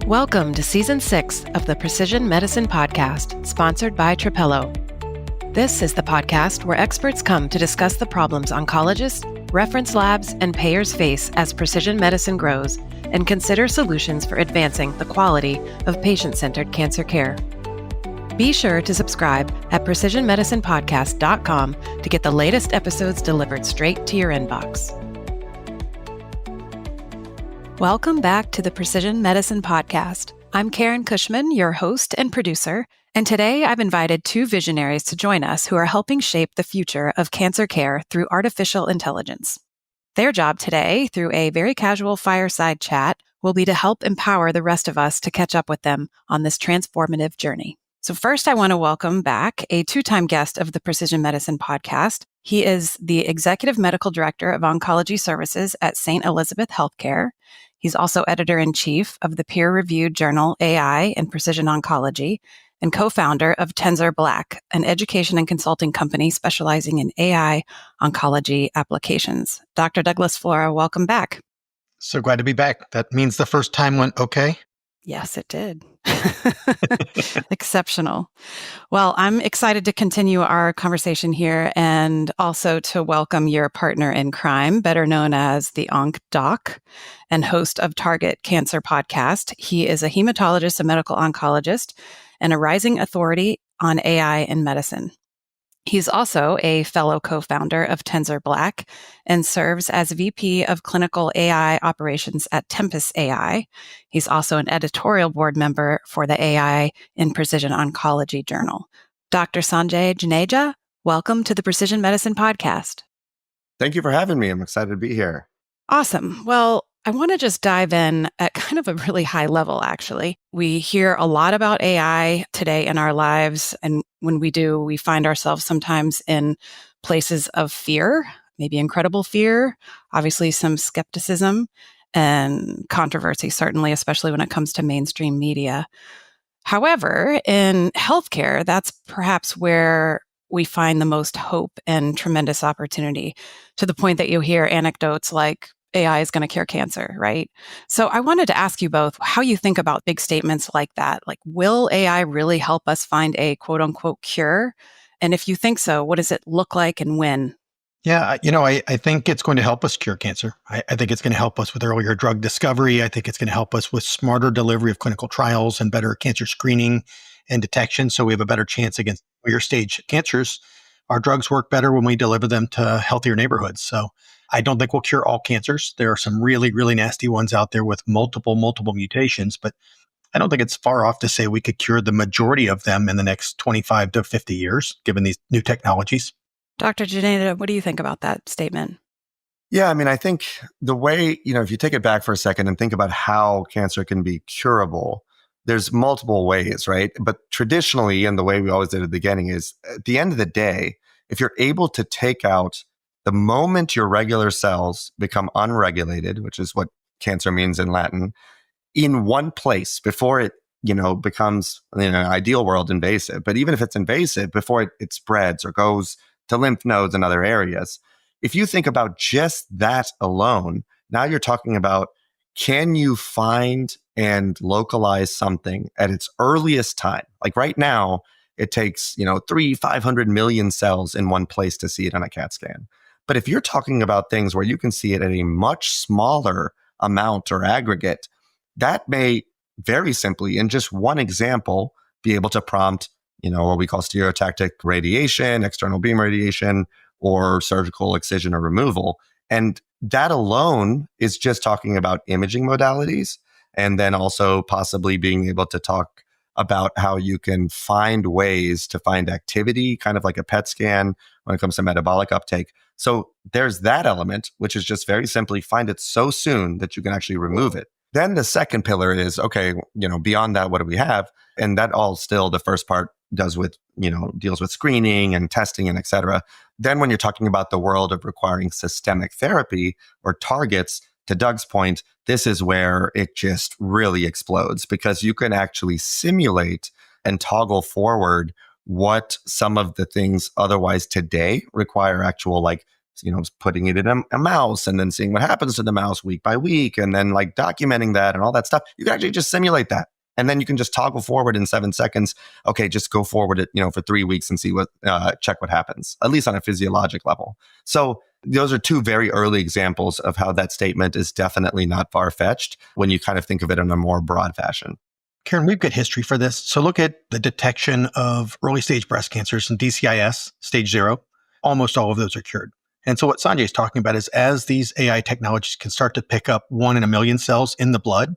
Welcome to Season 6 of the Precision Medicine Podcast, sponsored by Trapello. This is the podcast where experts come to discuss the problems oncologists, reference labs, and payers face as precision medicine grows and consider solutions for advancing the quality of patient-centered cancer care. Be sure to subscribe at precisionmedicinepodcast.com to get the latest episodes delivered straight to your inbox. Welcome back to the Precision Medicine Podcast. I'm Karan Cushman, your host and producer, and today I've invited two visionaries to join us who are helping shape the future of cancer care through artificial intelligence. Their job today, through a very casual fireside chat, will be to help empower the rest of us to catch up with them on this transformative journey. So first, I want to welcome back a two-time guest of the Precision Medicine Podcast. He is the Executive Medical Director of Oncology Services at St. Elizabeth Healthcare. He's also editor-in-chief of the peer-reviewed journal AI and Precision Oncology and co-founder of Tensor Black, an education and consulting company specializing in AI oncology applications. Dr. Douglas Flora, welcome back. So glad to be back. That means the first time went okay? Yes, it did. Exceptional. Well, I'm excited to continue our conversation here and also to welcome your partner in crime, better known as the Onc Doc and host of Target Cancer Podcast. He is a hematologist, a medical oncologist, and a rising authority on AI in medicine. He's also a fellow co-founder of Tensor Black and serves as VP of Clinical AI Operations at Tempus AI. He's also an editorial board member for the AI in Precision Oncology Journal. Dr. Sanjay Juneja, welcome to the Precision Medicine Podcast. Thank you for having me. I'm excited to be here. Awesome. Well, I want to just dive in at kind of a really high level, actually. We hear a lot about AI today in our lives. And when we do, we find ourselves sometimes in places of fear, maybe incredible fear, obviously some skepticism and controversy, certainly, especially when it comes to mainstream media. However, in healthcare, that's perhaps where we find the most hope and tremendous opportunity, to the point that you hear anecdotes like, AI is going to cure cancer, right? So I wanted to ask you both how you think about big statements like that. Like, will AI really help us find a quote unquote cure? And if you think so, what does it look like and when? Yeah, I think it's going to help us cure cancer. I think it's going to help us with earlier drug discovery. I think it's going to help us with smarter delivery of clinical trials and better cancer screening and detection. So we have a better chance against earlier stage cancers. Our drugs work better when we deliver them to healthier neighborhoods. So I don't think we'll cure all cancers. There are some really, really nasty ones out there with multiple mutations, but I don't think it's far off to say we could cure the majority of them in the next 25 to 50 years, given these new technologies. Dr. Juneja, what do you think about that statement? Yeah, I think the way, if you take it back for a second and think about how cancer can be curable, there's multiple ways, right? But traditionally, and the way we always did at the beginning is, at the end of the day, if you're able to take out the moment your regular cells become unregulated, which is what cancer means in Latin, in one place before it, becomes, in an ideal world, invasive. But even if it's invasive, before it spreads or goes to lymph nodes and other areas, if you think about just that alone, now you're talking about, can you find and localize something at its earliest time? Like right now, it takes, 500 million cells in one place to see it on a CAT scan. But if you're talking about things where you can see it at a much smaller amount or aggregate, that may very simply, in just one example, be able to prompt, what we call stereotactic radiation, external beam radiation, or surgical excision or removal. And that alone is just talking about imaging modalities, and then also possibly being able to talk about how you can find ways to find activity, kind of like a PET scan when it comes to metabolic uptake. So there's that element, which is just very simply find it so soon that you can actually remove it. Then the second pillar is, okay, beyond that, what do we have? And that all still, the first part deals with screening and testing and et cetera. Then when you're talking about the world of requiring systemic therapy or targets, to Doug's point, this is where it just really explodes, because you can actually simulate and toggle forward what some of the things otherwise today require actual putting it in a mouse and then seeing what happens to the mouse week by week and then like documenting that and all that stuff. You can actually just simulate that. And then you can just toggle forward in 7 seconds. Okay, just go forward it, for 3 weeks and see check what happens, at least on a physiologic level. So those are 2 very early examples of how that statement is definitely not far-fetched when you kind of think of it in a more broad fashion. Karen, we've got history for this. So look at the detection of early stage breast cancers in DCIS, stage 0. Almost all of those are cured. And so what Sanjay is talking about is as these AI technologies can start to pick up 1 in a million cells in the blood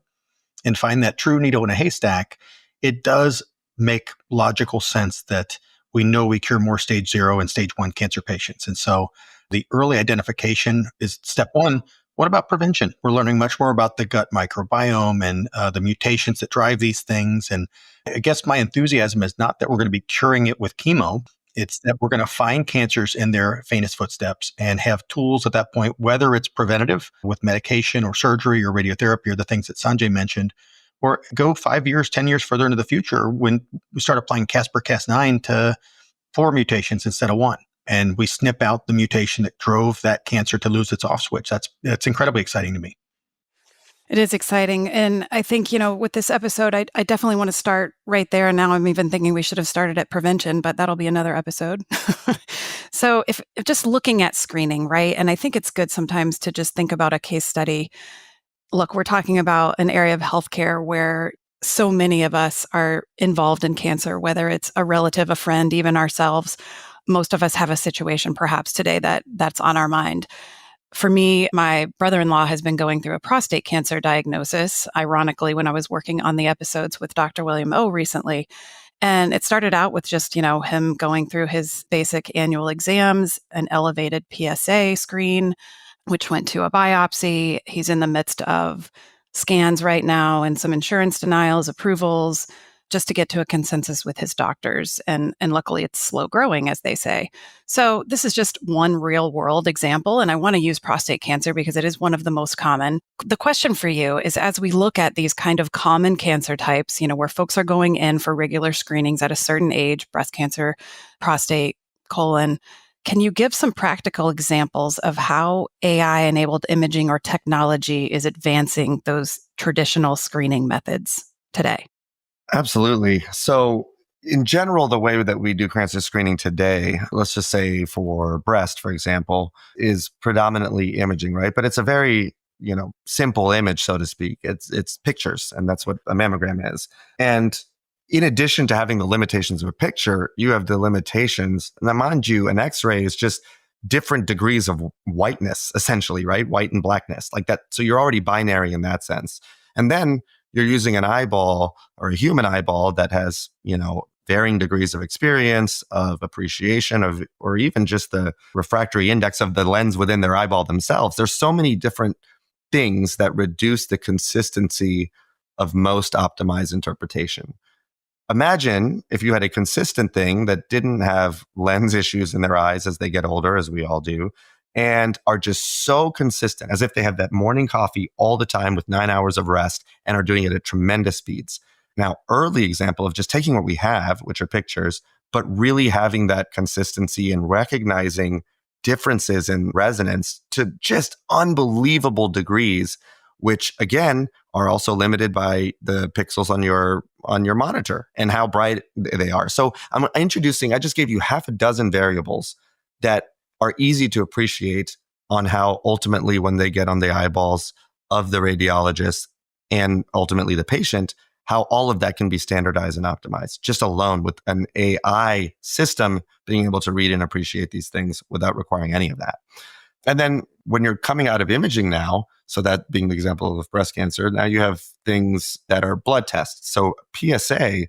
and find that true needle in a haystack, it does make logical sense that we know we cure more stage 0 and stage 1 cancer patients. And so the early identification is step 1. What about prevention? We're learning much more about the gut microbiome and the mutations that drive these things. And I guess my enthusiasm is not that we're going to be curing it with chemo. It's that we're going to find cancers in their faintest footsteps and have tools at that point, whether it's preventative with medication or surgery or radiotherapy or the things that Sanjay mentioned, or go 5 years, 10 years further into the future when we start applying CRISPR-Cas9 to 4 mutations instead of 1. And we snip out the mutation that drove that cancer to lose its off switch. That's incredibly exciting to me. It is exciting. And I think, with this episode, I definitely want to start right there. And now I'm even thinking we should have started at prevention, but that'll be another episode. So if just looking at screening, right? And I think it's good sometimes to just think about a case study. Look, we're talking about an area of healthcare where so many of us are involved in cancer, whether it's a relative, a friend, even ourselves. Most of us have a situation perhaps today that's on our mind. For me, my brother-in-law has been going through a prostate cancer diagnosis, ironically, when I was working on the episodes with Dr. William O recently. And it started out with just, him going through his basic annual exams, an elevated PSA screen, which went to a biopsy. He's in the midst of scans right now and some insurance denials, approvals, just to get to a consensus with his doctors. And luckily it's slow growing, as they say. So this is just one real world example. And I want to use prostate cancer because it is one of the most common. The question for you is, as we look at these kind of common cancer types, where folks are going in for regular screenings at a certain age, breast cancer, prostate, colon, can you give some practical examples of how AI-enabled imaging or technology is advancing those traditional screening methods today? Absolutely. So in general, the way that we do cancer screening today, let's just say for breast, for example, is predominantly imaging, right? But it's a very, simple image, so to speak. It's pictures, and that's what a mammogram is. And in addition to having the limitations of a picture, you have the limitations. Now, mind you, an X-ray is just different degrees of whiteness, essentially, right? White and blackness, like that. So you're already binary in that sense. And then you're using an eyeball or a human eyeball that has, varying degrees of experience, of appreciation, or even just the refractory index of the lens within their eyeball themselves. There's so many different things that reduce the consistency of most optimized interpretation. Imagine if you had a consistent thing that didn't have lens issues in their eyes as they get older, as we all do, and are just so consistent, as if they have that morning coffee all the time with 9 hours of rest and are doing it at tremendous speeds. Now, early example of just taking what we have, which are pictures, but really having that consistency and recognizing differences in resonance to just unbelievable degrees, which again are also limited by the pixels on your monitor and how bright they are. So I just gave you half a dozen variables that are easy to appreciate on how ultimately when they get on the eyeballs of the radiologist and ultimately the patient, how all of that can be standardized and optimized just alone with an AI system being able to read and appreciate these things without requiring any of that. And then when you're coming out of imaging now, so that being the example of breast cancer, now you have things that are blood tests. So PSA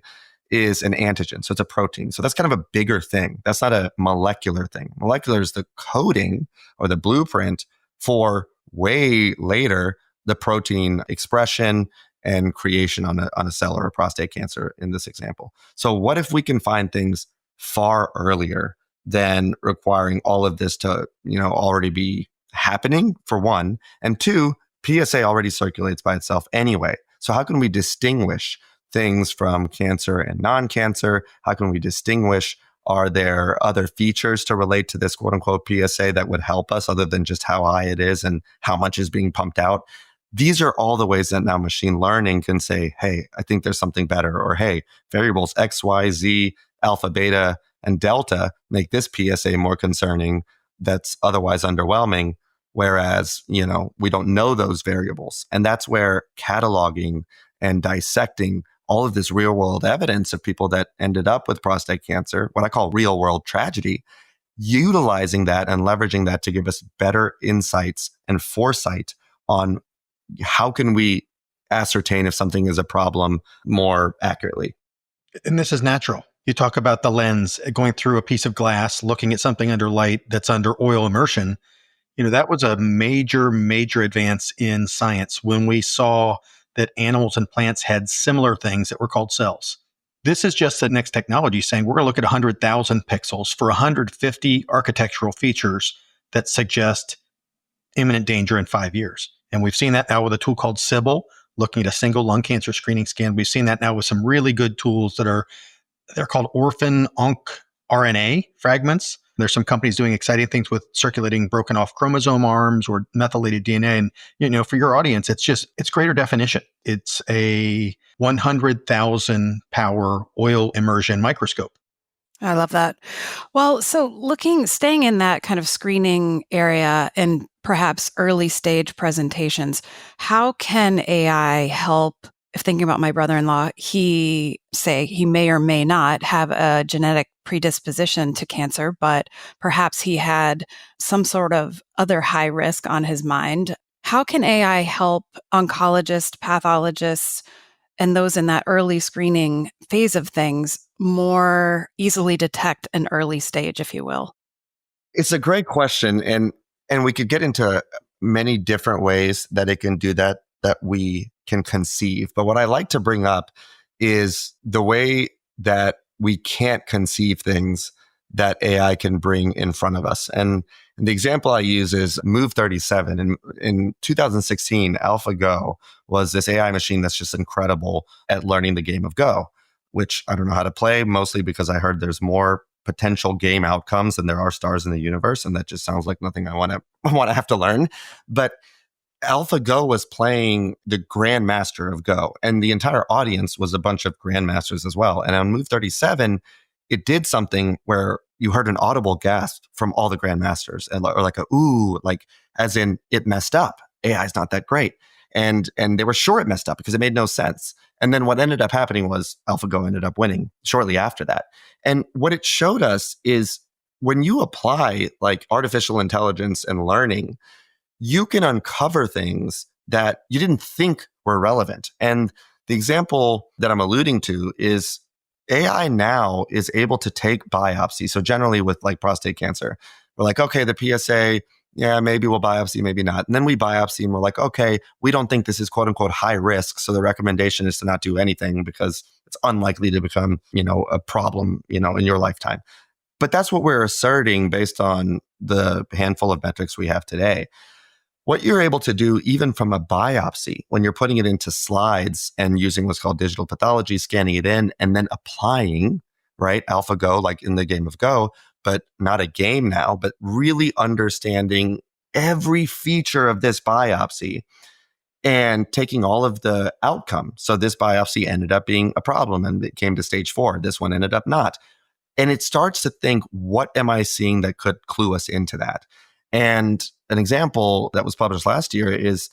is an antigen. So it's a protein. So that's kind of a bigger thing. That's not a molecular thing. Molecular is the coding or the blueprint for way later the protein expression and creation on a cell or a prostate cancer in this example. So what if we can find things far earlier than requiring all of this to, already be happening, for one, and two, PSA already circulates by itself anyway. So how can we distinguish things from cancer and non-cancer? How can we distinguish Are there other features to relate to this quote unquote PSA that would help us other than just how high it is and how much is being pumped out? These are all the ways that now machine learning can say, hey, I think there's something better, or hey, variables X, Y, Z, alpha, beta, and delta make this PSA more concerning that's otherwise underwhelming. Whereas, we don't know those variables. And that's where cataloging and dissecting all of this real world evidence of people that ended up with prostate cancer, what I call real world tragedy, utilizing that and leveraging that to give us better insights and foresight on how can we ascertain if something is a problem more accurately. And this is natural. You talk about the lens going through a piece of glass, looking at something under light that's under oil immersion. That was a major, major advance in science when we saw that animals and plants had similar things that were called cells. This is just the next technology saying we're going to look at 100,000 pixels for 150 architectural features that suggest imminent danger in 5 years. And we've seen that now with a tool called Sybil, looking at a single lung cancer screening scan. We've seen that now with some really good tools they're called orphan oncRNA fragments. There's some companies doing exciting things with circulating broken off chromosome arms or methylated DNA. And, for your audience, it's greater definition. It's a 100,000 power oil immersion microscope. I love that. Well, so staying in that kind of screening area and perhaps early stage presentations, how can AI help? If thinking about my brother-in-law, he may or may not have a genetic predisposition to cancer, but perhaps he had some sort of other high risk on his mind. How can AI help oncologists, pathologists, and those in that early screening phase of things more easily detect an early stage, if you will? It's a great question. And we could get into many different ways that it can do that we can conceive. But what I like to bring up is the way that we can't conceive things that AI can bring in front of us. And the example I use is Move 37. And in 2016, AlphaGo was this AI machine that's just incredible at learning the game of Go, which I don't know how to play, mostly because I heard there's more potential game outcomes than there are stars in the universe. And that just sounds like nothing I want to have to learn. But AlphaGo was playing the grandmaster of Go, and the entire audience was a bunch of grandmasters as well. And on Move 37, it did something where you heard an audible gasp from all the grandmasters, or like a ooh, like as in it messed up. AI is not that great, and they were sure it messed up because it made no sense. And then what ended up happening was AlphaGo ended up winning shortly after that. And what it showed us is when you apply like artificial intelligence and learning, you can uncover things that you didn't think were relevant. And the example that I'm alluding to is AI now is able to take biopsy. So generally with like prostate cancer, we're like, okay, the PSA, yeah, maybe we'll biopsy, maybe not. And then we biopsy and we're like, okay, we don't think this is quote unquote high risk. So the recommendation is to not do anything because it's unlikely to become, a problem, in your lifetime. But that's what we're asserting based on the handful of metrics we have today. What you're able to do, even from a biopsy, when you're putting it into slides and using what's called digital pathology, scanning it in, and then applying, right, AlphaGo, like in the game of Go, but not a game now, but really understanding every feature of this biopsy and taking all of the outcome. So this biopsy ended up being a problem and it came to stage 4. This one ended up not. And it starts to think, what am I seeing that could clue us into that? And an example that was published last year is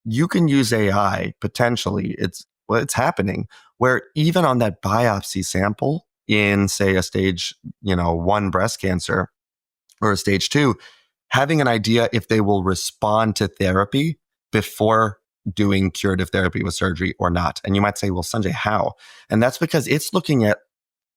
you can use AI potentially. It's happening where even on that biopsy sample in, say, a stage, 1 breast cancer or a stage 2, having an idea if they will respond to therapy before doing curative therapy with surgery or not. And you might say, well, Sanjay, how? And that's because it's looking at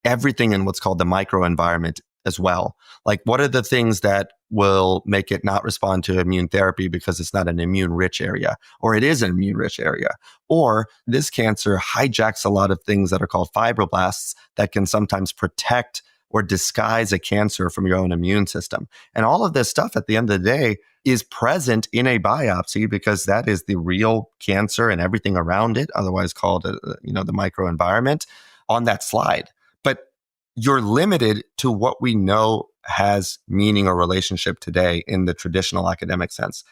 everything in what's called the microenvironment as well. Like, what are the things that will make it not respond to immune therapy because it's not an immune-rich area, or it is an immune-rich area, or this cancer hijacks a lot of things that are called fibroblasts that can sometimes protect or disguise a cancer from your own immune system. And all of this stuff at the end of the day is present in a biopsy because that is the real cancer and everything around it, otherwise called, the microenvironment on that slide. But you're limited to what we know has meaning or relationship today in the traditional academic sense.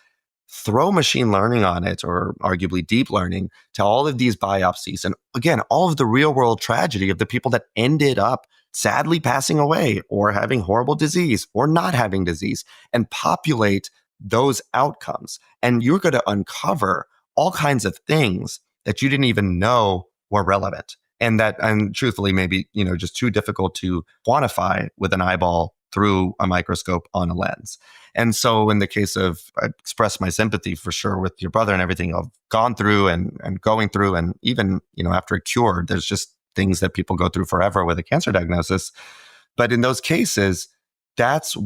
Throw machine learning on it, or arguably deep learning, to all of these biopsies. And again, all of the real world tragedy of the people that ended up sadly passing away or having horrible disease or not having disease, and populate those outcomes. And you're going to uncover all kinds of things that you didn't even know were relevant. And that, and truthfully, maybe, just too difficult to quantify with an eyeball through a microscope on a lens. And so in the case of, I express my sympathy for sure with your brother and everything I've gone through and going through. And even, after a cure, there's just things that people go through forever with a cancer diagnosis. But in those cases, that's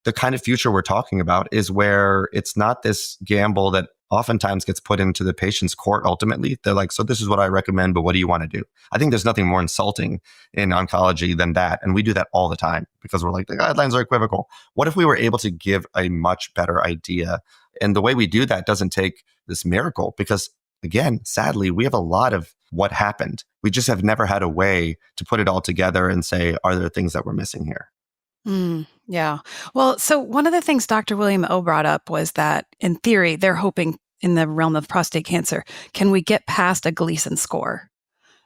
the kind of future we're talking about, is where it's not this gamble that oftentimes gets put into the patient's court. Ultimately, they're like, so this is what I recommend, but what do you want to do? I think there's nothing more insulting in oncology than that. And we do that all the time because we're like, the guidelines are equivocal. What if we were able to give a much better idea? And the way we do that doesn't take this miracle, because again, sadly, we have a lot of what happened. We just have never had a way to put it all together and say, are there things that we're missing here? Yeah. Well, so one of the things Dr. William O brought up was that in theory, they're hoping in the realm of prostate cancer, can we get past a Gleason score?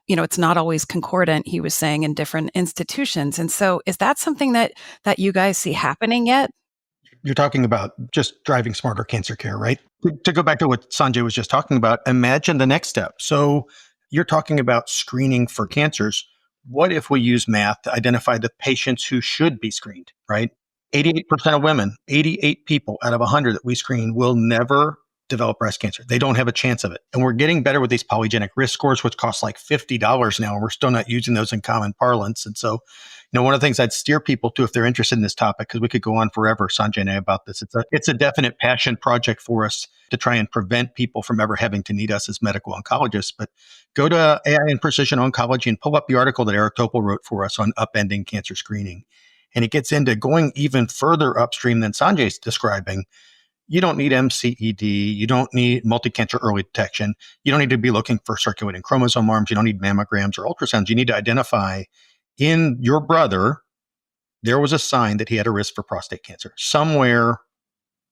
It's not always concordant, he was saying, in different institutions. And so is that something that you guys see happening yet? You're talking about just driving smarter cancer care, right? To go back to what Sanjay was just talking about, imagine the next step. So you're talking about screening for cancers. What if we use math to identify the patients who should be screened, right? 88% of women, 88 people out of 100 that we screen will never develop breast cancer. They don't have a chance of it. And we're getting better with these polygenic risk scores, which cost like $50 now, and we're still not using those in common parlance. And so, one of the things I'd steer people to, if they're interested in this topic, because we could go on forever, Sanjay and I, about this, it's a definite passion project for us to try and prevent people from ever having to need us as medical oncologists. But go to AI and Precision Oncology and pull up the article that Eric Topol wrote for us on upending cancer screening. And it gets into going even further upstream than Sanjay's describing. You don't need MCED. You don't need multi-cancer early detection. You don't need to be looking for circulating chromosome arms. You don't need mammograms or ultrasounds. You need to identify in your brother, there was a sign that he had a risk for prostate cancer somewhere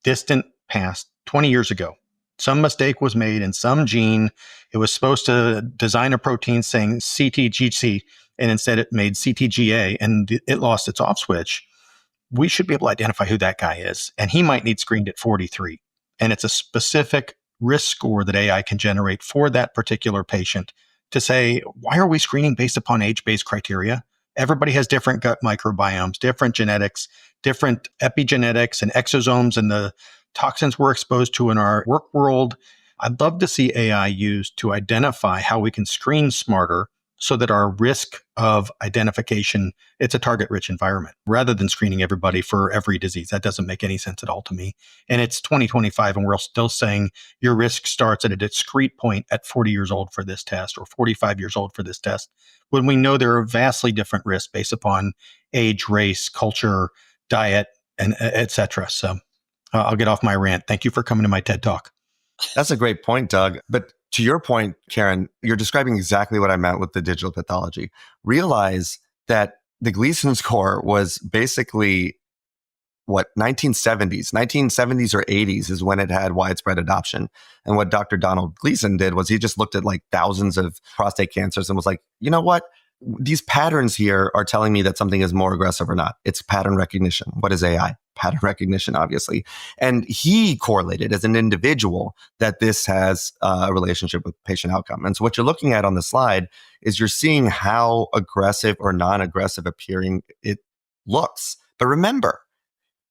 distant past 20 years ago. Some mistake was made in some gene. It was supposed to design a protein saying CTGC, and instead it made CTGA, and it lost its off switch. We should be able to identify who that guy is. And he might need screened at 43. And it's a specific risk score that AI can generate for that particular patient to say, why are we screening based upon age-based criteria? Everybody has different gut microbiomes, different genetics, different epigenetics and exosomes and the toxins we're exposed to in our work world. I'd love to see AI used to identify how we can screen smarter so that our risk of identification, it's a target-rich environment, rather than screening everybody for every disease. That doesn't make any sense at all to me. And it's 2025, and we're still saying your risk starts at a discrete point at 40 years old for this test or 45 years old for this test, when we know there are vastly different risks based upon age, race, culture, diet, and et cetera. So I'll get off my rant. Thank you for coming to my TED Talk. That's a great point, Doug. But to your point, Karan, you're describing exactly what I meant with the digital pathology. Realize that the Gleason score was basically 1970s or 80s is when it had widespread adoption. And what Dr. Donald Gleason did was he just looked at like thousands of prostate cancers and was like, you know what? These patterns here are telling me that something is more aggressive or not. It's pattern recognition. What is AI? Pattern recognition, obviously. And he correlated as an individual that this has a relationship with patient outcome. And so what you're looking at on the slide is you're seeing how aggressive or non-aggressive appearing it looks. But remember,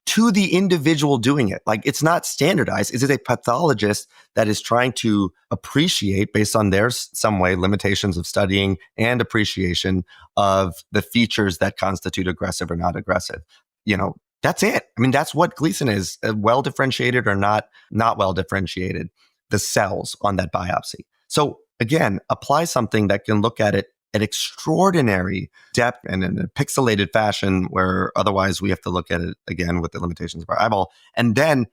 to the individual doing it, like it's not standardized. Is it a pathologist that is trying to appreciate, based on their some way limitations of studying and appreciation of the features that constitute aggressive or not aggressive? That's it. I mean, that's what Gleason is, well differentiated or not well differentiated, the cells on that biopsy. So again, apply something that can look at it at extraordinary depth and in a pixelated fashion, where otherwise we have to look at it again with the limitations of our eyeball. And then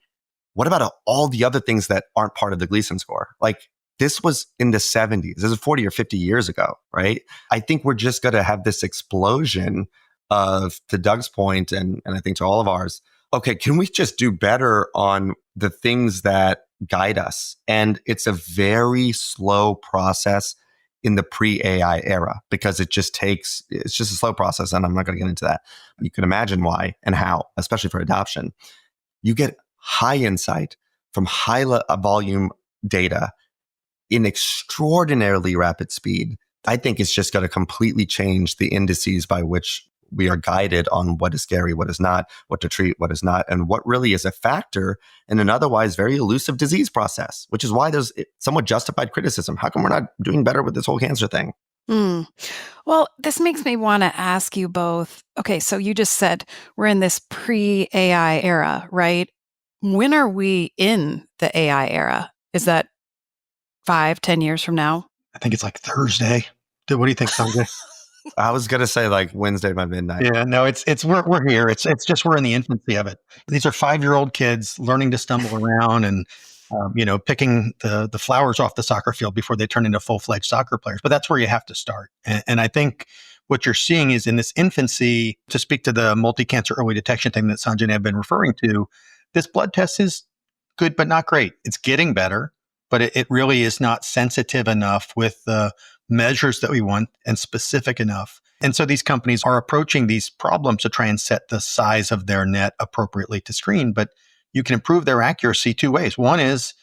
what about all the other things that aren't part of the Gleason score? Like this was in the 70s. This is 40 or 50 years ago, right? I think we're just going to have this explosion of, to Doug's point, and I think to all of ours, okay, can we just do better on the things that guide us? And it's a very slow process in the pre-AI era because it's just a slow process. And I'm not going to get into that. You can imagine why and how, especially for adoption. You get high insight from high volume data in extraordinarily rapid speed. I think it's just going to completely change the indices by which we are guided on what is scary, what is not, what to treat, what is not, and what really is a factor in an otherwise very elusive disease process, which is why there's somewhat justified criticism. How come we're not doing better with this whole cancer thing? Well, this makes me want to ask you both. Okay, so you just said we're in this pre-AI era, right? When are we in the AI era? Is that 5-10 years from now? I think it's like Thursday. What do you think, Sanjay? I was going to say like Wednesday by midnight. Yeah, no, we're here. It's just we're in the infancy of it. These are 5-year-old kids learning to stumble around and picking the flowers off the soccer field before they turn into full-fledged soccer players. But that's where you have to start. And I think what you're seeing is in this infancy, to speak to the multi-cancer early detection thing that Sanjay and I have been referring to, this blood test is good, but not great. It's getting better, but it really is not sensitive enough with the measures that we want and specific enough. And so these companies are approaching these problems to try and set the size of their net appropriately to screen. But you can improve their accuracy 2 ways. One is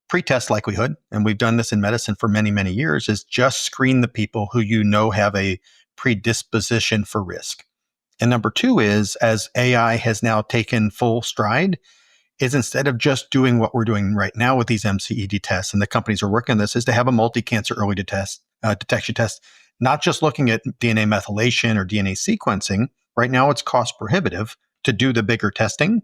pre-test likelihood. And we've done this in medicine for many, many years, is just screen the people who you know have a predisposition for risk. And number 2 is, as AI has now taken full stride, is instead of just doing what we're doing right now with these MCED tests, and the companies are working on this, is to have a multi-cancer early detection test, not just looking at DNA methylation or DNA sequencing. Right now, it's cost prohibitive to do the bigger testing.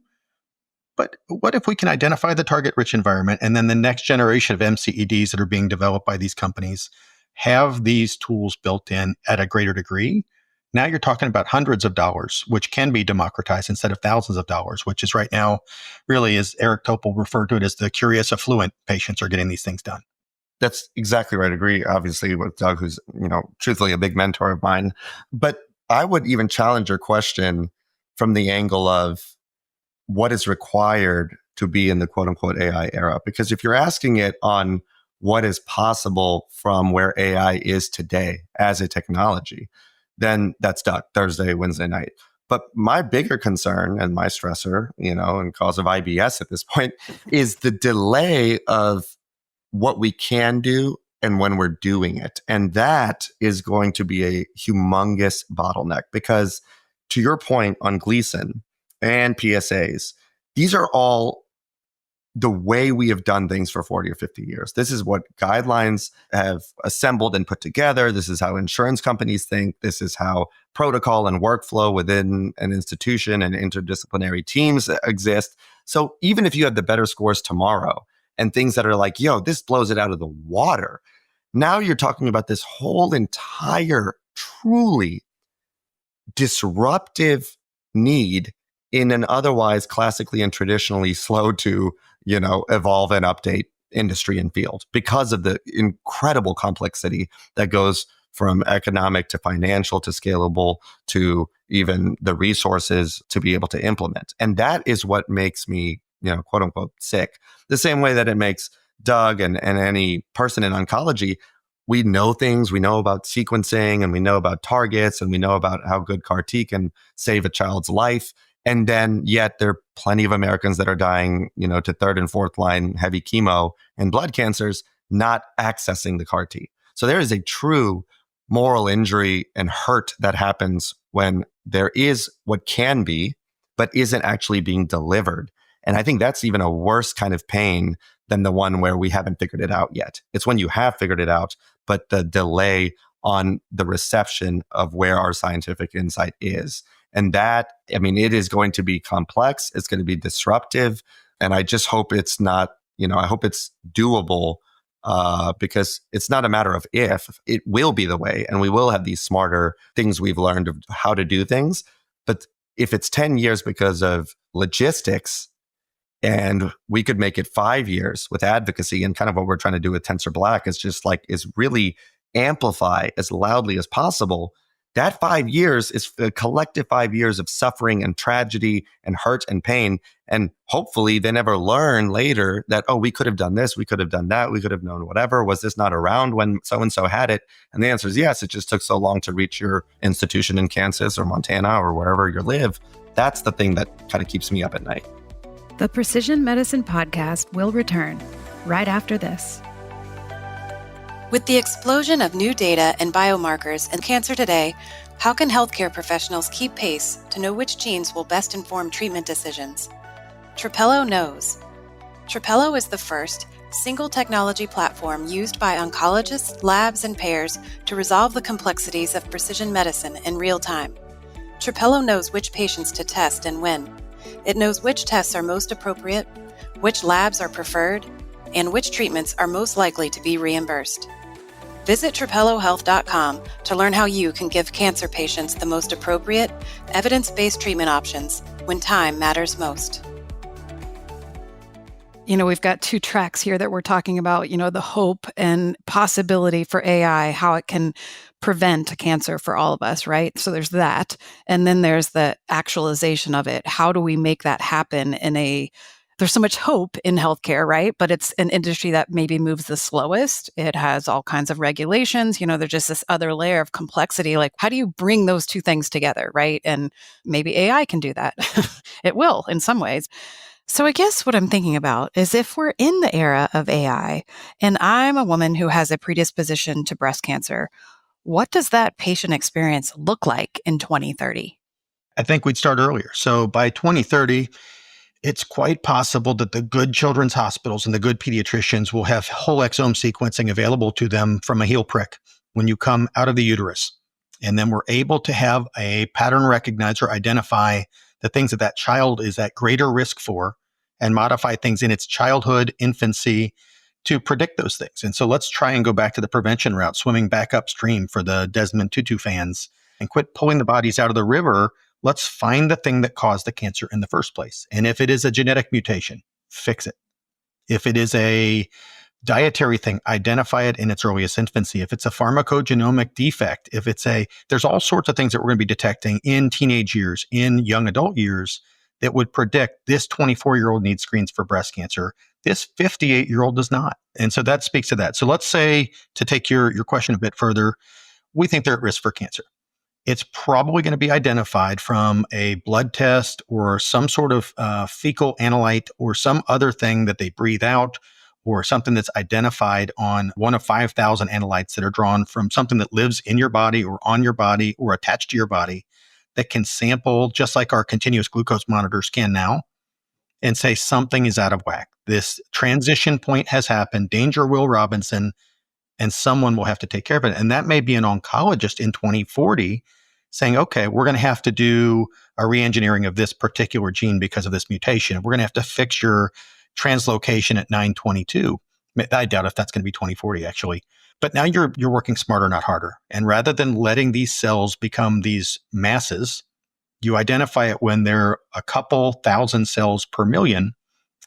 But what if we can identify the target-rich environment, and then the next generation of MCEDs that are being developed by these companies have these tools built in at a greater degree? Now you're talking about hundreds of dollars, which can be democratized instead of thousands of dollars, which is right now, really, as Eric Topol referred to it, as the curious affluent patients are getting these things done. That's exactly right. I agree, obviously, with Doug, who's, truthfully a big mentor of mine. But I would even challenge your question from the angle of what is required to be in the quote unquote AI era. Because if you're asking it on what is possible from where AI is today as a technology, then that's Doug, Thursday, Wednesday night. But my bigger concern and my stressor, and cause of IBS at this point is the delay of what we can do and when we're doing it. And that is going to be a humongous bottleneck because, to your point on Gleason and PSAs, these are all the way we have done things for 40 or 50 years. This is what guidelines have assembled and put together. This is how insurance companies think. This is how protocol and workflow within an institution and interdisciplinary teams exist. So even if you have the better scores tomorrow and things that are like, this blows it out of the water, now you're talking about this whole entire truly disruptive need in an otherwise classically and traditionally slow to evolve and update industry and field because of the incredible complexity that goes from economic to financial to scalable to even the resources to be able to implement. And that is what makes me, quote unquote, sick. The same way that it makes Doug and any person in oncology. We know things, we know about sequencing and we know about targets and we know about how good CAR T can save a child's life. And then yet there are plenty of Americans that are dying, to third and fourth line heavy chemo and blood cancers, not accessing the CAR T. So there is a true moral injury and hurt that happens when there is what can be, but isn't actually being delivered. And I think that's even a worse kind of pain than the one where we haven't figured it out yet. It's when you have figured it out, but the delay on the reception of where our scientific insight is. And that, it is going to be complex. It's going to be disruptive. And I just hope it's not, I hope it's doable because it's not a matter of if, it will be the way. And we will have these smarter things we've learned of how to do things. But if it's 10 years because of logistics, and we could make it 5 years with advocacy, and kind of what we're trying to do with Tensor Black is just is really amplify as loudly as possible That 5 years is a collective 5 years of suffering and tragedy and hurt and pain. And hopefully they never learn later that, oh, we could have done this, we could have done that, we could have known whatever. Was this not around when so-and-so had it? And the answer is yes, it just took so long to reach your institution in Kansas or Montana or wherever you live. That's the thing that kind of keeps me up at night. The Precision Medicine Podcast will return right after this. With the explosion of new data and biomarkers in cancer today, how can healthcare professionals keep pace to know which genes will best inform treatment decisions? Trapelo knows. Trapelo is the first single technology platform used by oncologists, labs, and payers to resolve the complexities of precision medicine in real time. Trapelo knows which patients to test and when. It knows which tests are most appropriate, which labs are preferred, and which treatments are most likely to be reimbursed. Visit trapelohealth.com to learn how you can give cancer patients the most appropriate, evidence-based treatment options when time matters most. We've got two tracks here that we're talking about, the hope and possibility for AI, how it can prevent cancer for all of us, right? So there's that. And then there's the actualization of it. How do we make that happen there's so much hope in healthcare, right? But it's an industry that maybe moves the slowest. It has all kinds of regulations. There's just this other layer of complexity. Like, how do you bring those two things together, right? And maybe AI can do that. It will in some ways. So I guess what I'm thinking about is if we're in the era of AI and I'm a woman who has a predisposition to breast cancer, what does that patient experience look like in 2030? I think we'd start earlier. So by 2030, it's quite possible that the good children's hospitals and the good pediatricians will have whole exome sequencing available to them from a heel prick when you come out of the uterus. And then we're able to have a pattern recognizer identify the things that child is at greater risk for and modify things in its childhood, infancy to predict those things. And so let's try and go back to the prevention route, swimming back upstream for the Desmond Tutu fans and quit pulling the bodies out of the river. Let's find the thing that caused the cancer in the first place. And if it is a genetic mutation, fix it. If it is a dietary thing, identify it in its earliest infancy. If it's a pharmacogenomic defect, there's all sorts of things that we're going to be detecting in teenage years, in young adult years that would predict this 24-year-old needs screens for breast cancer. This 58-year-old does not. And so that speaks to that. So let's say, to take your question a bit further, we think they're at risk for cancer. It's probably going to be identified from a blood test or some sort of fecal analyte or some other thing that they breathe out or something that's identified on one of 5,000 analytes that are drawn from something that lives in your body or on your body or attached to your body that can sample just like our continuous glucose monitors can now and say something is out of whack. This transition point has happened. Danger, Will Robinson. And someone will have to take care of it. And that may be an oncologist in 2040 saying, okay, we're going to have to do a reengineering of this particular gene because of this mutation. We're going to have to fix your translocation at 922. I doubt if that's going to be 2040, actually. But now you're working smarter, not harder. And rather than letting these cells become these masses, you identify it when they're a couple thousand cells per million,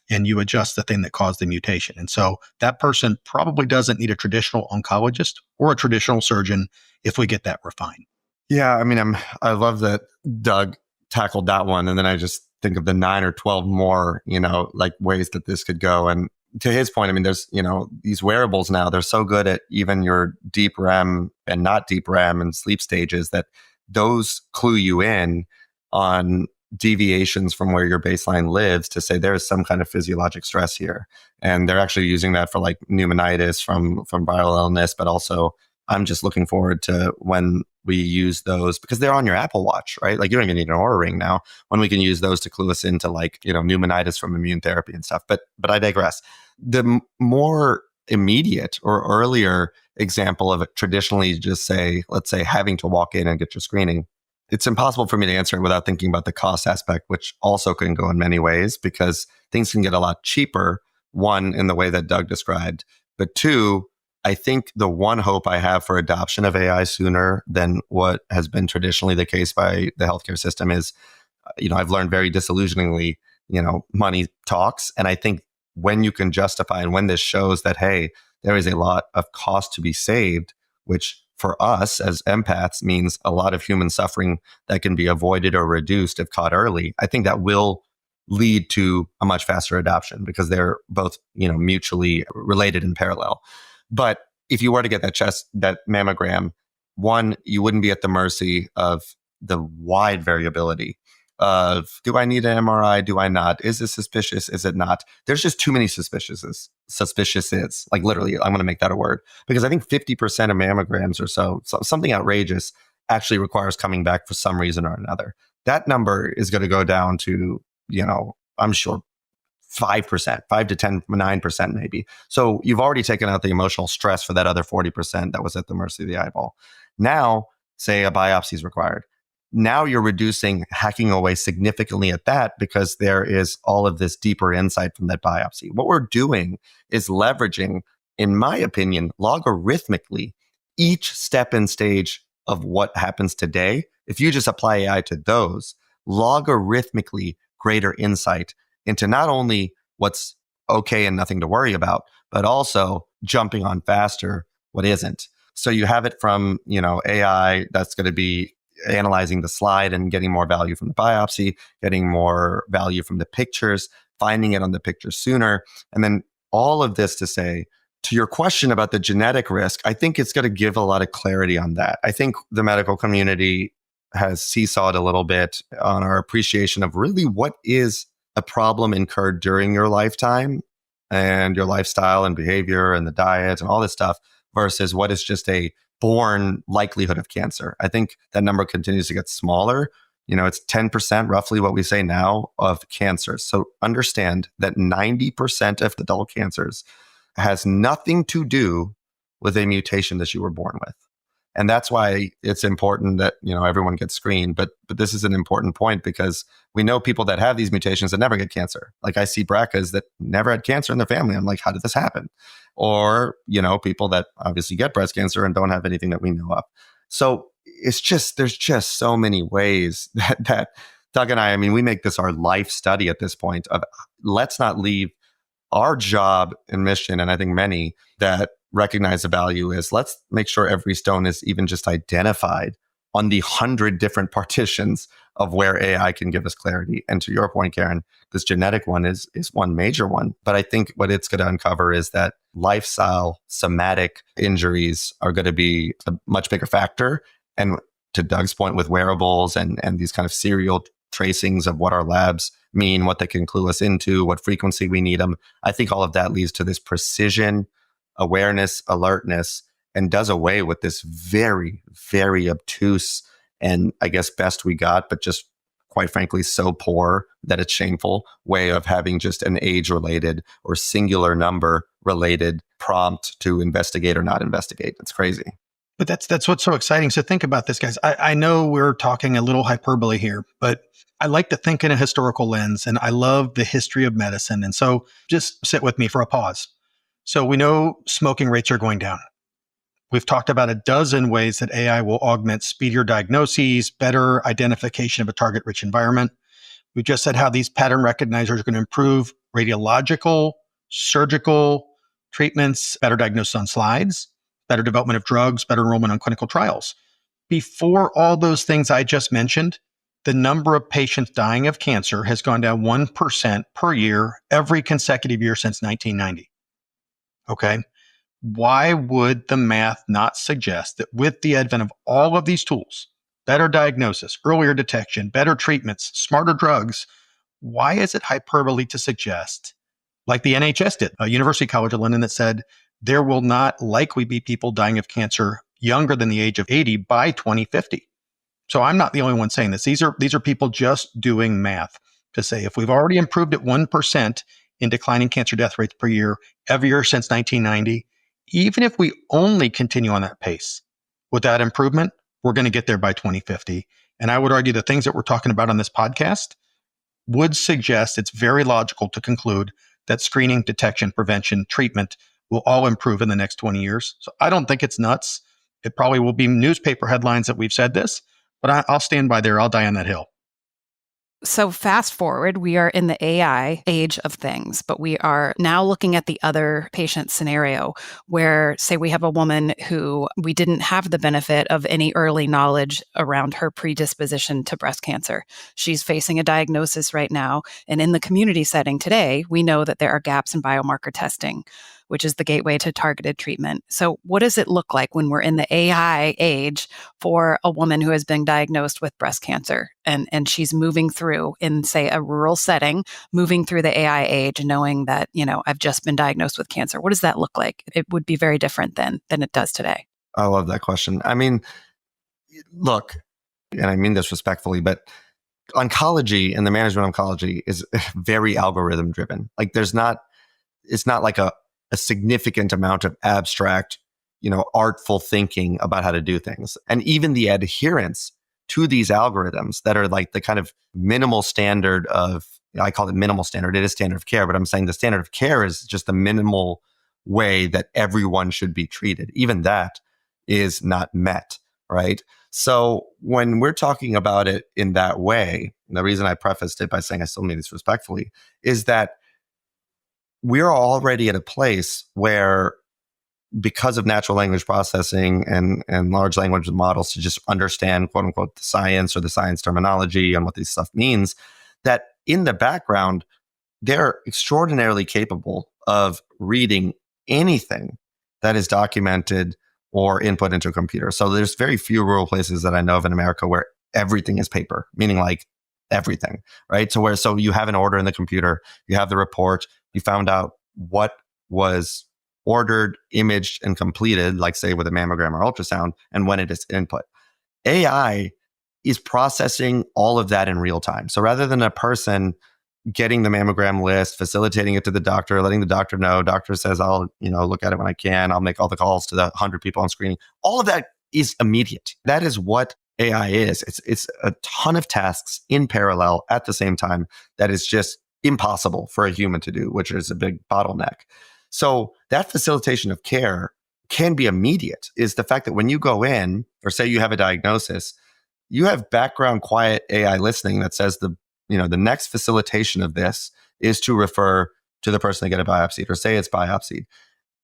and you adjust the thing that caused the mutation. And so that person probably doesn't need a traditional oncologist or a traditional surgeon if we get that refined. Yeah, I mean, I love that Doug tackled that one. And then I just think of the 9 or 12 more, like ways that this could go. And to his point, I mean, there's, these wearables now, they're so good at even your deep REM and not deep REM and sleep stages that those clue you in on deviations from where your baseline lives to say there is some kind of physiologic stress here. And they're actually using that for like pneumonitis from viral illness, but also I'm just looking forward to when we use those because they're on your Apple Watch, right? Like you don't even need an Oura Ring now when we can use those to clue us into like, pneumonitis from immune therapy and stuff. But I digress. The more immediate or earlier example of it traditionally just let's say having to walk in and get your screening. It's impossible for me to answer it without thinking about the cost aspect, which also can go in many ways because things can get a lot cheaper. One, in the way that Doug described, but two, I think the one hope I have for adoption of AI sooner than what has been traditionally the case by the healthcare system is, I've learned very disillusioningly, money talks. And I think when you can justify and when this shows that, hey, there is a lot of cost to be saved, which for us as empaths means a lot of human suffering that can be avoided or reduced if caught early, I think that will lead to a much faster adoption because they're both, mutually related in parallel. But if you were to get that mammogram, one, you wouldn't be at the mercy of the wide variability of, do I need an MRI? Do I not? Is this suspicious? Is it not? There's just too many suspiciouses. Like literally, I'm going to make that a word because I think 50% of mammograms or so something outrageous actually requires coming back for some reason or another. That number is going to go down to, I'm sure 5%, 5 to 10, 9% maybe. So you've already taken out the emotional stress for that other 40% that was at the mercy of the eyeball. Now, say a biopsy is required. Now you're hacking away significantly at that because there is all of this deeper insight from that biopsy. What we're doing is leveraging, in my opinion, logarithmically each step and stage of what happens today. If you just apply AI to those, logarithmically greater insight into not only what's okay and nothing to worry about, but also jumping on faster what isn't. So you have it from, AI that's going to be analyzing the slide and getting more value from the biopsy, getting more value from the pictures, finding it on the pictures sooner. And then all of this to say, to your question about the genetic risk, I think it's going to give a lot of clarity on that. I think the medical community has seesawed a little bit on our appreciation of really what is a problem incurred during your lifetime and your lifestyle and behavior and the diet and all this stuff versus what is just a born likelihood of cancer. I think that number continues to get smaller. It's 10% roughly what we say now of cancers. So understand that 90% of adult cancers has nothing to do with a mutation that you were born with. And that's why it's important that, everyone gets screened. But this is an important point because we know people that have these mutations that never get cancer. Like I see BRCAs that never had cancer in their family. I'm like, how did this happen? Or, people that obviously get breast cancer and don't have anything that we know of. So there's just so many ways that Doug and I mean, we make this our life study at this point of let's not leave our job and mission. And I think many that recognize the value is let's make sure every stone is even just identified on the 100 different partitions of where AI can give us clarity. And to your point, Karen, this genetic one is one major one. But I think what it's going to uncover is that lifestyle somatic injuries are going to be a much bigger factor. And to Doug's point with wearables and these kind of serial tracings of what our labs mean, what they can clue us into, what frequency we need them, I think all of that leads to this precision, awareness, alertness, and does away with this very, very obtuse and I guess best we got, but just quite frankly, so poor that it's shameful way of having just an age-related or singular number-related prompt to investigate or not investigate. It's crazy. But that's what's so exciting. So think about this, guys. I know we're talking a little hyperbole here, but I like to think in a historical lens, and I love the history of medicine. And so just sit with me for a pause. So we know smoking rates are going down. We've talked about a dozen ways that AI will augment speedier diagnoses, better identification of a target-rich environment. We've just said how these pattern recognizers are going to improve radiological, surgical treatments, better diagnosis on slides, better development of drugs, better enrollment on clinical trials. Before all those things I just mentioned, the number of patients dying of cancer has gone down 1% per year every consecutive year since 1990. Okay? Why would the math not suggest that with the advent of all of these tools, better diagnosis, earlier detection, better treatments, smarter drugs, why is it hyperbole to suggest, like the NHS did, University College of London that said, there will not likely be people dying of cancer younger than the age of 80 by 2050. So I'm not the only one saying this. These are people just doing math to say if we've already improved at 1% in declining cancer death rates per year every year since 1990, even if we only continue on that pace with that improvement, we're going to get there by 2050. And I would argue the things that we're talking about on this podcast would suggest it's very logical to conclude that screening, detection, prevention, treatment will all improve in the next 20 years. So I don't think it's nuts. It probably will be newspaper headlines that we've said this, but I'll stand by there. I'll die on that hill. So fast forward, we are in the AI age of things, but we are now looking at the other patient scenario where, say, we have a woman who we didn't have the benefit of any early knowledge around her predisposition to breast cancer. She's facing a diagnosis right now. And in the community setting today, we know that there are gaps in biomarker testing, which is the gateway to targeted treatment. So what does it look like when we're in the AI age for a woman who has been diagnosed with breast cancer and she's moving through in, say, a rural setting, moving through the AI age, knowing that, I've just been diagnosed with cancer? What does that look like? It would be very different than it does today. I love that question. I mean, look, and I mean this respectfully, but oncology and the management of oncology is very algorithm driven. Like it's not like a significant amount of abstract, artful thinking about how to do things. And even the adherence to these algorithms that are like the kind of minimal standard of, I call it minimal standard. It is standard of care, but I'm saying the standard of care is just the minimal way that everyone should be treated. Even that is not met, right? So when we're talking about it in that way, the reason I prefaced it by saying I still mean this respectfully is that we're already at a place where, because of natural language processing and large language models to just understand, quote unquote, the science or the science terminology and what this stuff means, that in the background, they're extraordinarily capable of reading anything that is documented or input into a computer. So there's very few rural places that I know of in America where everything is paper, meaning like everything, right? So you have an order in the computer, you have the report, you found out what was ordered, imaged, and completed, like say with a mammogram or ultrasound, and when it is input. AI is processing all of that in real time. So rather than a person getting the mammogram list, facilitating it to the doctor, letting the doctor know, doctor says, I'll, look at it when I can, I'll make all the calls to the 100 people on screening. All of that is immediate. That is what AI is. It's a ton of tasks in parallel at the same time that is just impossible for a human to do, which is a big bottleneck. So that facilitation of care can be immediate, is the fact that when you go in, or say you have a diagnosis, you have background quiet AI listening that says the next facilitation of this is to refer to the person to get a biopsied, or say it's biopsied.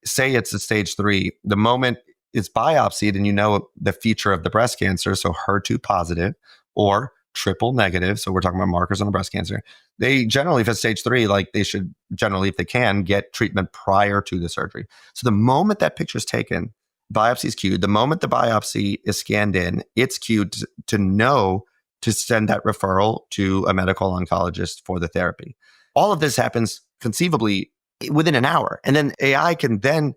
Say it's a stage 3. The moment it's biopsied and the feature of the breast cancer, so HER2 positive or triple negative, so we're talking about markers on a breast cancer, they generally, if it's stage 3, like they should generally, if they can, get treatment prior to the surgery. So the moment that picture is taken, biopsy is queued. The moment the biopsy is scanned in, it's queued to know to send that referral to a medical oncologist for the therapy. All of this happens conceivably within an hour. And then AI can then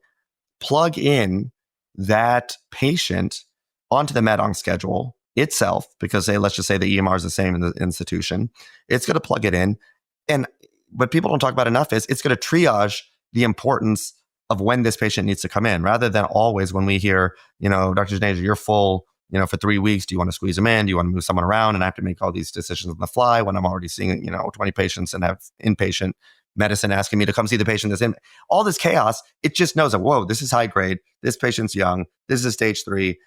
plug in that patient onto the med-onc schedule itself, because let's just say the EMR is the same in the institution. It's going to plug it in. And what people don't talk about enough is it's going to triage the importance of when this patient needs to come in, rather than always when we hear, Dr. Juneja, you're full, for 3 weeks. Do you want to squeeze them in? Do you want to move someone around? And I have to make all these decisions on the fly when I'm already seeing, 20 patients and have inpatient medicine asking me to come see the patient that's in. All this chaos, it just knows that, whoa, this is high grade. This patient's young. This is stage 3,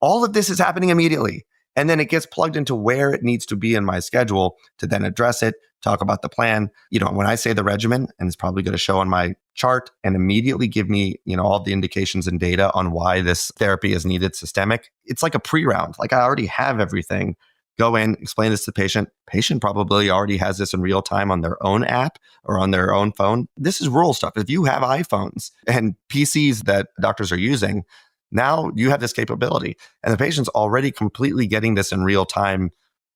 all of this is happening immediately. And then it gets plugged into where it needs to be in my schedule to then address it, talk about the plan. When I say the regimen, and it's probably going to show on my chart and immediately give me, all the indications and data on why this therapy is needed systemic. It's like a pre-round. Like I already have everything. Go in, explain this to the patient. Patient probably already has this in real time on their own app or on their own phone. This is rural stuff. If you have iPhones and PCs that doctors are using, now you have this capability, and the patient's already completely getting this in real time.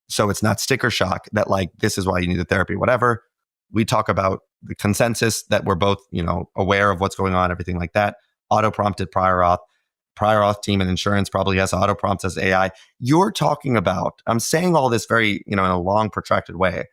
So it's not sticker shock that like, this is why you need the therapy, whatever. We talk about the consensus that we're both, aware of what's going on, everything like that. Auto-prompted prior auth team and insurance probably has auto prompts as AI. You're talking about, I'm saying all this very, in a long protracted way,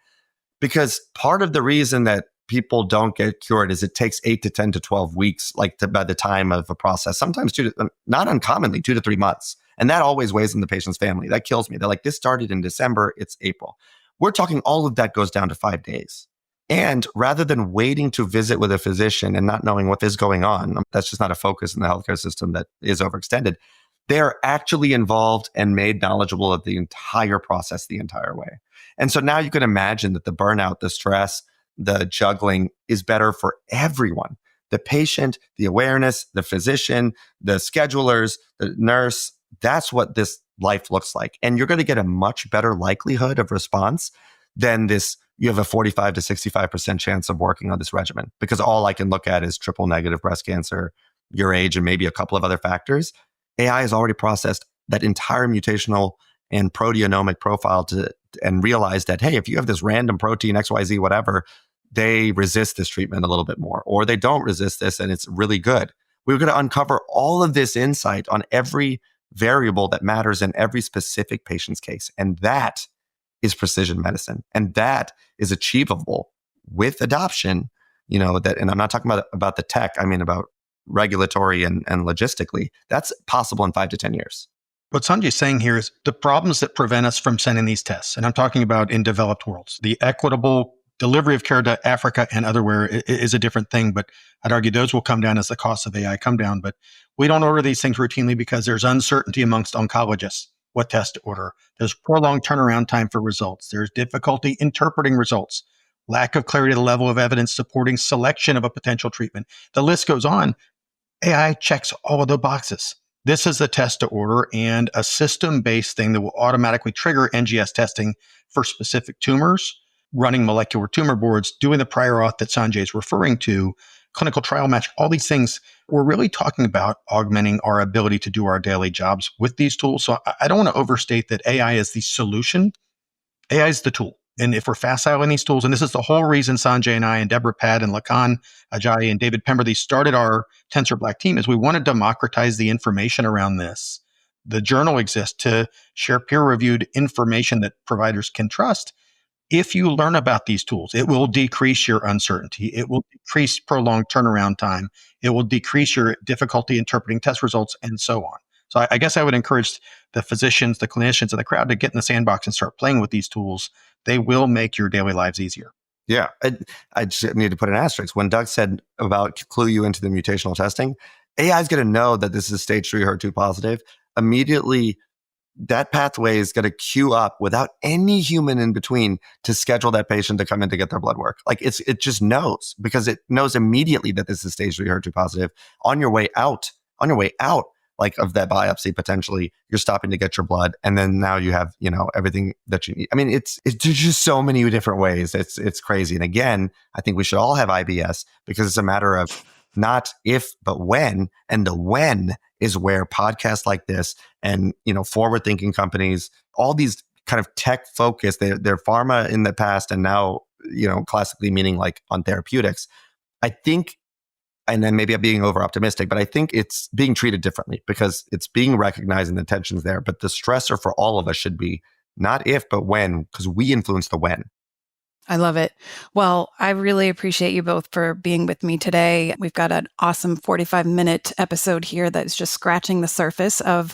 because part of the reason that people don't get cured is it takes 8 to 10 to 12 weeks, by the time of a process, sometimes not uncommonly 2 to 3 months. And that always weighs on the patient's family. That kills me. They're like, this started in December, it's April. We're talking all of that goes down to 5 days. And rather than waiting to visit with a physician and not knowing what is going on, that's just not a focus in the healthcare system that is overextended. They're actually involved and made knowledgeable of the entire process the entire way. And so now you can imagine that the burnout, the stress, the juggling is better for everyone. The patient, the awareness, the physician, the schedulers, the nurse. That's what this life looks like. And you're going to get a much better likelihood of response than this. You have a 45 to 65% chance of working on this regimen because all I can look at is triple negative breast cancer, your age, and maybe a couple of other factors. AI has already processed that entire mutational and proteomic profile and realized that, hey, if you have this random protein, XYZ, whatever, they resist this treatment a little bit more, or they don't resist this and it's really good. We're going to uncover all of this insight on every variable that matters in every specific patient's case. And that is precision medicine. And that is achievable with adoption, and I'm not talking about the tech, I mean about regulatory and logistically. That's possible in 5 to 10 years. What Sanjay's saying here is the problems that prevent us from sending these tests, and I'm talking about in developed worlds, the equitable delivery of care to Africa and otherwhere is a different thing, but I'd argue those will come down as the costs of AI come down. But we don't order these things routinely because there's uncertainty amongst oncologists what test to order. There's prolonged turnaround time for results. There's difficulty interpreting results, lack of clarity of the level of evidence supporting selection of a potential treatment. The list goes on. AI checks all of the boxes. This is a test to order and a system-based thing that will automatically trigger NGS testing for specific tumors, running molecular tumor boards, doing the prior auth that Sanjay is referring to, clinical trial match, all these things. We're really talking about augmenting our ability to do our daily jobs with these tools. So I don't want to overstate that AI is the solution. AI is the tool. And if we're facile in these tools, and this is the whole reason Sanjay and I and Deborah Pad and Lakan Ajayi and David Pemberley started our Tensor Black team, is we want to democratize the information around this. The journal exists to share peer-reviewed information that providers can trust. If you learn about these tools, it will decrease your uncertainty. It will decrease prolonged turnaround time. It will decrease your difficulty interpreting test results and so on. So I guess I would encourage the physicians, the clinicians, and the crowd to get in the sandbox and start playing with these tools. They will make your daily lives easier. Yeah, I just need to put an asterisk. When Doug said about clue you into the mutational testing, AI is going to know that this is stage 3 HER2 positive. Immediately, that pathway is going to queue up without any human in between to schedule that patient to come in to get their blood work. Like it just knows because it knows immediately that this is stage 3 HER2 positive. On your way out, like of that biopsy, potentially you're stopping to get your blood. And then now you have, everything that you need. I mean, it's there's just so many different ways. It's crazy. And again, I think we should all have IBS because it's a matter of not if, but when. And the when is where podcasts like this and, forward-thinking companies, all these kind of tech focused, they're pharma in the past and now, classically meaning like on therapeutics. I think, and then maybe I'm being over optimistic, but I think it's being treated differently because it's being recognized and the tension's there. But the stressor for all of us should be not if, but when, because we influence the when. I love it. Well, I really appreciate you both for being with me today. We've got an awesome 45-minute episode here that's just scratching the surface of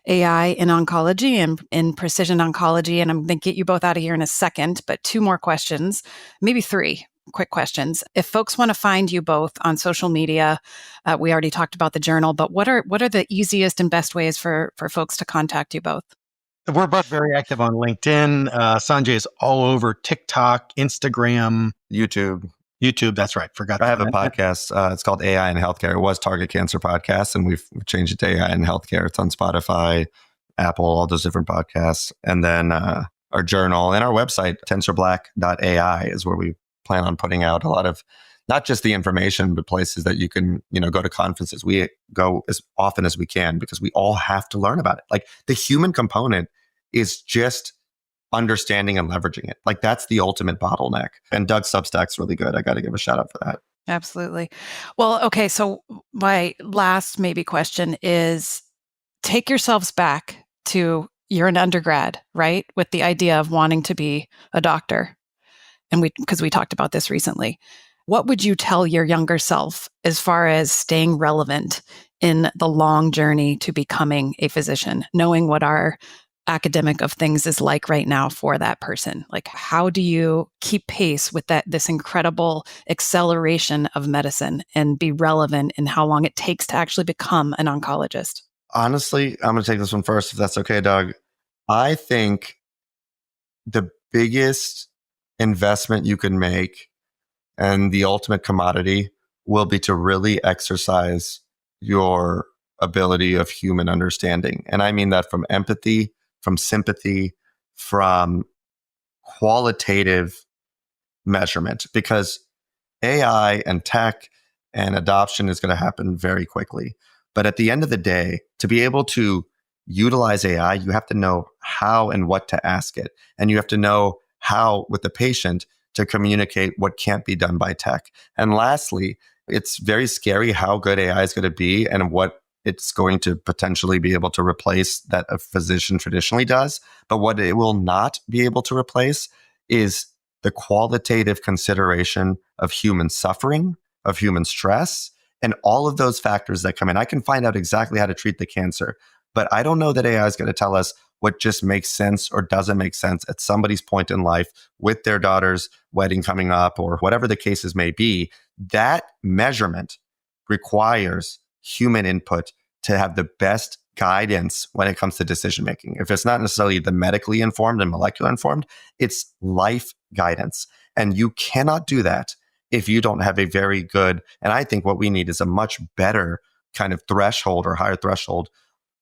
AI in oncology and in precision oncology. And I'm going to get you both out of here in a second, but 2 more questions, maybe 3 quick questions. If folks want to find you both on social media, we already talked about the journal, but what are the easiest and best ways for folks to contact you both? We're both very active on LinkedIn. Sanjay is all over TikTok, Instagram, YouTube. That's right. Forgot. I have a podcast. It's called AI in Healthcare. It was Target Cancer Podcast, and we've changed it to AI in Healthcare. It's on Spotify, Apple, all those different podcasts. And then our journal and our website, tensorblack.ai, is where we plan on putting out a lot of not just the information, but places that you can, go to conferences. We go as often as we can because we all have to learn about it. Like the human component is just understanding and leveraging it. Like that's the ultimate bottleneck. And Doug's Substack's really good. I got to give a shout out for that. Absolutely. Well, okay. So my last maybe question is take yourselves back to you're an undergrad, right? With the idea of wanting to be a doctor. And because we talked about this recently. What would you tell your younger self as far as staying relevant in the long journey to becoming a physician, knowing what our academic of things is like right now for that person? Like, how do you keep pace with this incredible acceleration of medicine and be relevant in how long it takes to actually become an oncologist? Honestly, I'm going to take this one first, if that's okay, Doug. I think the biggest investment you can make and the ultimate commodity will be to really exercise your ability of human understanding. And I mean that from empathy, from sympathy, from qualitative measurement, because AI and tech and adoption is going to happen very quickly. But at the end of the day, to be able to utilize AI, you have to know how and what to ask it. And you have to know how, with the patient, to communicate what can't be done by tech. And lastly, it's very scary how good AI is going to be and what it's going to potentially be able to replace that a physician traditionally does. But what it will not be able to replace is the qualitative consideration of human suffering, of human stress, and all of those factors that come in. I can find out exactly how to treat the cancer, but I don't know that AI is going to tell us what just makes sense or doesn't make sense at somebody's point in life with their daughter's wedding coming up or whatever the cases may be. That measurement requires human input to have the best guidance when it comes to decision making. If it's not necessarily the medically informed and molecular informed, it's life guidance. And you cannot do that if you don't have a very good, and I think what we need is a much better kind of threshold or higher threshold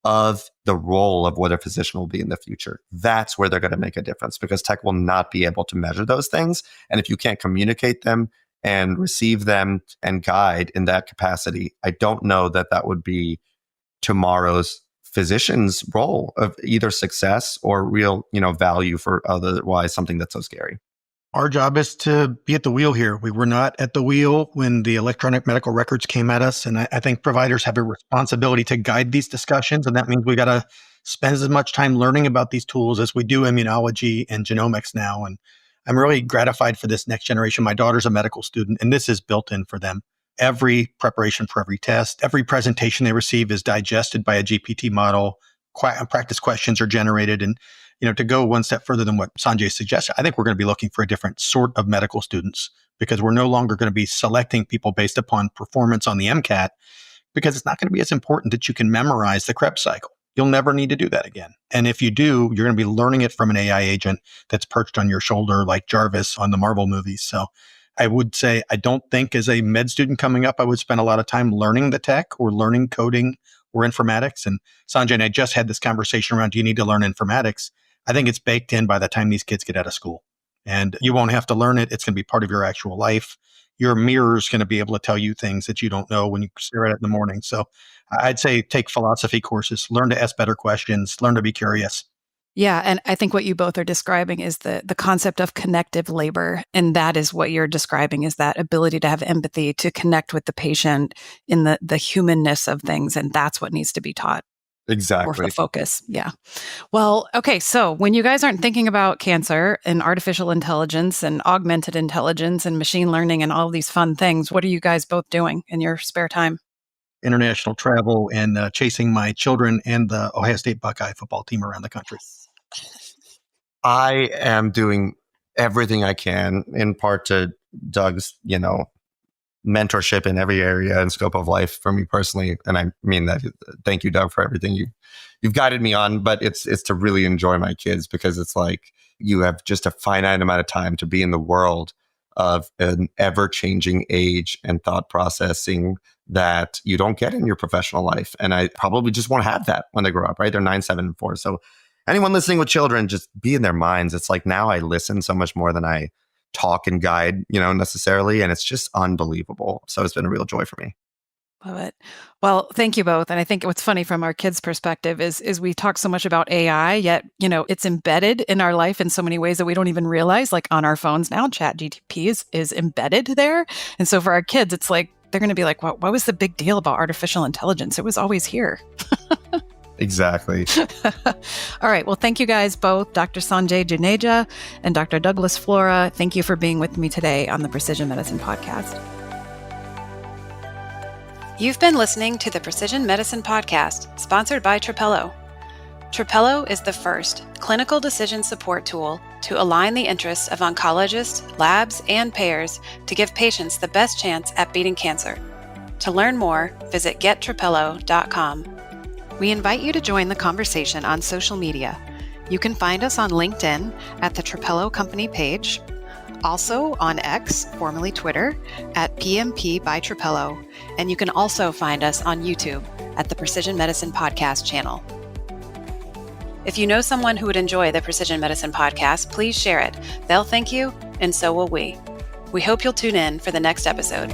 of the role of what a physician will be in the future. That's where they're going to make a difference, because tech will not be able to measure those things. And if you can't communicate them and receive them and guide in that capacity, I don't know that that would be tomorrow's physician's role of either success or real, value for otherwise something that's so scary. Our job is to be at the wheel here. We were not at the wheel when the electronic medical records came at us. And I think providers have a responsibility to guide these discussions. And that means we got to spend as much time learning about these tools as we do immunology and genomics now. And I'm really gratified for this next generation. My daughter's a medical student, and this is built in for them. Every preparation for every test, every presentation they receive is digested by a GPT model. Practice questions are generated. And to go one step further than what Sanjay suggested, I think we're going to be looking for a different sort of medical students, because we're no longer going to be selecting people based upon performance on the MCAT, because it's not going to be as important that you can memorize the Krebs cycle. You'll never need to do that again. And if you do, you're going to be learning it from an AI agent that's perched on your shoulder like Jarvis on the Marvel movies. So I would say, I don't think as a med student coming up, I would spend a lot of time learning the tech or learning coding or informatics. And Sanjay and I just had this conversation around, do you need to learn informatics? I think it's baked in by the time these kids get out of school. And you won't have to learn it. It's going to be part of your actual life. Your mirror is going to be able to tell you things that you don't know when you stare at it in the morning. So I'd say take philosophy courses, learn to ask better questions, learn to be curious. Yeah. And I think what you both are describing is the concept of connective labor. And that is what you're describing, is that ability to have empathy, to connect with the patient in the humanness of things. And that's what needs to be taught. Exactly. Or the focus. Yeah. Well, okay. So when you guys aren't thinking about cancer and artificial intelligence and augmented intelligence and machine learning and all these fun things, what are you guys both doing in your spare time? International travel and chasing my children and the Ohio State Buckeye football team around the country. I am doing everything I can, in part to Doug's, mentorship in every area and scope of life for me personally. And I mean that. Thank you, Doug, for everything you've guided me on. But it's to really enjoy my kids, because it's like you have just a finite amount of time to be in the world of an ever-changing age and thought processing that you don't get in your professional life. And I probably just won't have that when they grow up, right? They're 9, 7, and 4. So anyone listening with children, just be in their minds. It's like now I listen so much more than I talk and guide, necessarily. And it's just unbelievable. So it's been a real joy for me. Love it. Well, thank you both. And I think what's funny from our kids' perspective is we talk so much about AI, yet, it's embedded in our life in so many ways that we don't even realize, like on our phones now, ChatGPT is embedded there. And so for our kids, it's like, they're going to be like, what was the big deal about artificial intelligence? It was always here. Exactly. All right. Well, thank you guys both, Dr. Sanjay Juneja and Dr. Douglas Flora. Thank you for being with me today on the Precision Medicine Podcast. You've been listening to the Precision Medicine Podcast, sponsored by Trapelo. Trapelo is the first clinical decision support tool to align the interests of oncologists, labs, and payers to give patients the best chance at beating cancer. To learn more, visit gettrapelo.com. We invite you to join the conversation on social media. You can find us on LinkedIn at the Trapello Company page, also on X, formerly Twitter, at PMP by Trapello, and you can also find us on YouTube at the Precision Medicine Podcast channel. If you know someone who would enjoy the Precision Medicine Podcast, please share it. They'll thank you, and so will we. We hope you'll tune in for the next episode.